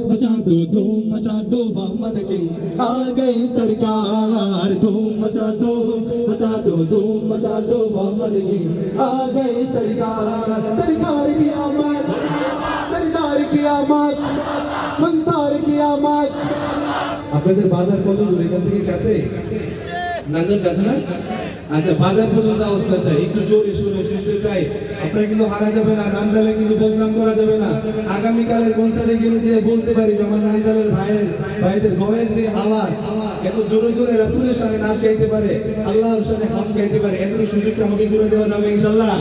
मचा दो धूम मचा दो मोहम्मद की आ गई सरकार धूम मचा दो धूम मचा दो मोहम्मद की आ गई सरकार सरकार की आमद सरदार की आमद मंतार की आमद আপনাদের বাজার কত দূর এখান থেকে কাছে নাঙ্গল কাছে না আচ্ছা বাজার পর্যন্ত অবস্থা চাই একটু জোরে শুনে শুনতে চাই আপনারা কিন্তু হারা যাবে না নান্দালে কিন্তু বদনাম করা যাবে না আগামী কালের কনসার্টে গেলে যে বলতে পারি যে আমার নান্দালের ভাইদের গলার যে আওয়াজ এত জোরে জোরে রাসূলের সামনে নাচ গাইতে পারে আল্লাহর সামনে হাম গাইতে পারে এত সুযোগটা আমাকে করে দেওয়া যাবে ইনশাআল্লাহ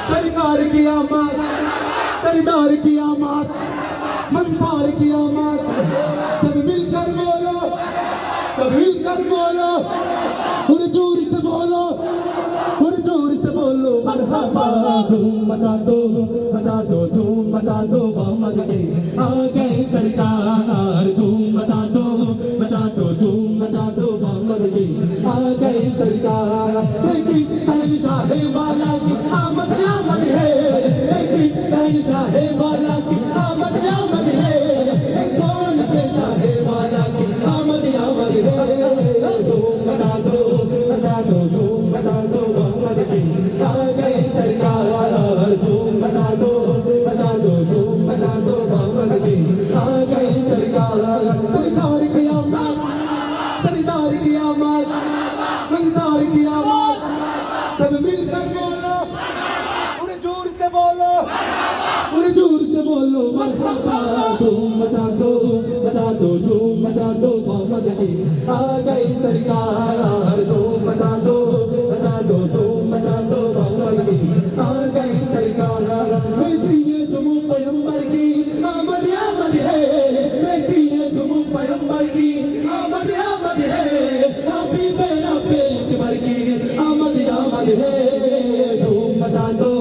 সরকার কি আমাত सरदार की आमद मंतार की आमद सब मिलकर बोलो पूरे जोर से बोलो मरहबा धूम मचा दो धूम मचा दो मोहम्मद की आ गए सरकार धूम मचा दो धूम मचा दो मोहम्मद की आ गए सरकार शहंशाह वाला की आमद है शहंशाह वाला की आमद है कौन से शाह वाला की आमद है धूम मचा दो धूम मचा दो मोहम्मद की आ गए सरकार धूम मचा दो धूम मचा दो मोहम्मद की आ गए सरकार सरकार की आमद सरदार की आमद मंतार की आमद सब मिलकर बोलो पूरे जोर से बोलो मरहबा धूम मचा दो धूम मचा दो मोहम्मद की आ गई सरकार धूम मचा दो धूम मचा दो मोहम्मद की आ गई सरकार बेचिए तुम पैगंबर की आमद है बेचिए तुम पैगंबर की आमद है अभी बेरा पे अकबर की आमद है धूम मचा दो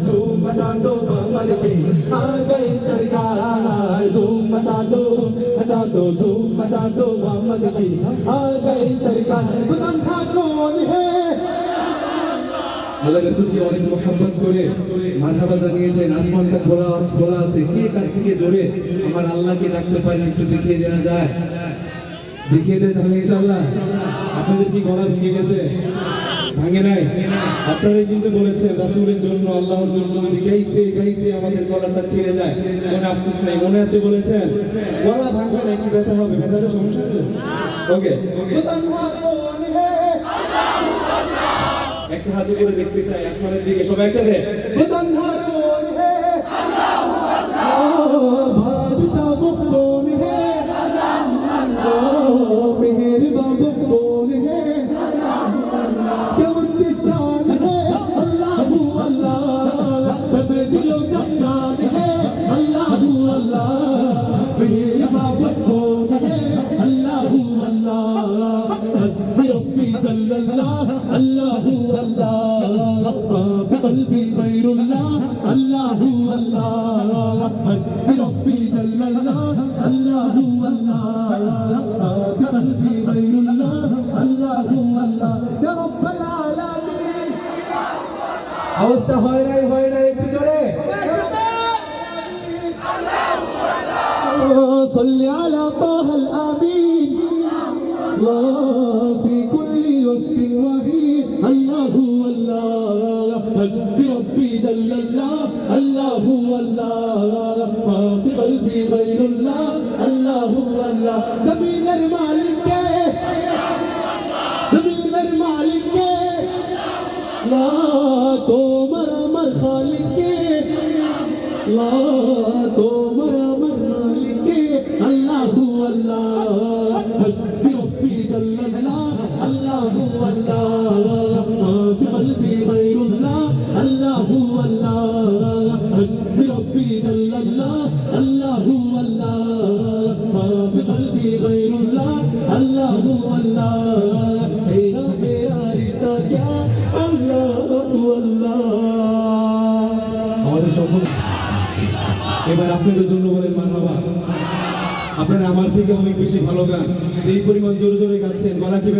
धूम मचा दो मोहम्मद की आ गई सरकार धूम मचा दो धूम मचा दो मोहम्मद की आ गई सरकार बुलंदा कौन है আল্লাহ রাসূলকে অনেক মোহাব্বত করে মারহাবা জানিয়েছেন আসমানটা খোলা আছে কে কার থেকে জোরে আমার আল্লাহকে ডাকতে পারেন একটু দেখিয়ে দেওয়া যায় দেখিয়ে দেওয়া যাবে ইনশাআল্লাহ আপনাদের কি গলা ভেঙে গেছে ভাঙে নাই আপনারাই কিন্তু বলেছেন রাসূলের জন্য আল্লাহর জন্য যদি গাইতে আমাদের গলাটা ছিঁড়ে যায় মনে আফসোস নাই মনে আছে বলেছেন গলা ভাঙবে না কি ব্যথা হবে ব্যথার সমস্যা আছে ওকে একটা হাতে করে দেখতে চাই আসমানের দিকে সবাই একসাথে বদনহার কোন হে আল্লাহু আল্লাহ বাদশাহ কোন হে আল্লাহু আল্লাহ মেহেরবান কোন হে আল্লাহু আল্লাহ কেমন শান হে আল্লাহু আল্লাহ সব দিলো কা জান হে আল্লাহু আল্লাহ মেহেরবান কোন হে আল্লাহু আল্লাহ হসবি রব্বি জাল্লাল্লাহ আল্লাহু في قلبي غير الله الله الله حسبي ربي جل الله الله الله في قلبي غير الله الله الله يا رب العالمين অবস্থা হয় নাই একটু জোরে صل على طه الامين في كل وقت وحين الله الله حسبي ربي جل الله الله الله ما في قلبي غير الله الله الله زمين المالك لا تومر امر خالق لا تومر امر مالك الله الله حسبي ربي جل الله الله الله ما في قلبي غير الله الله الله حسبي ربي جل الله الله الله ما في قلبي غير الله الله الله मेरा रिश्ता क्या अल्लाह अल्लाह আমাদের সকল এবার আপনাদের জন্য বলেন মারহাবা আপনারা আমার থেকে অনেক বেশি ভালো গান যেই পরিমাণ জোরে জোরে গাচ্ছেন গলা কি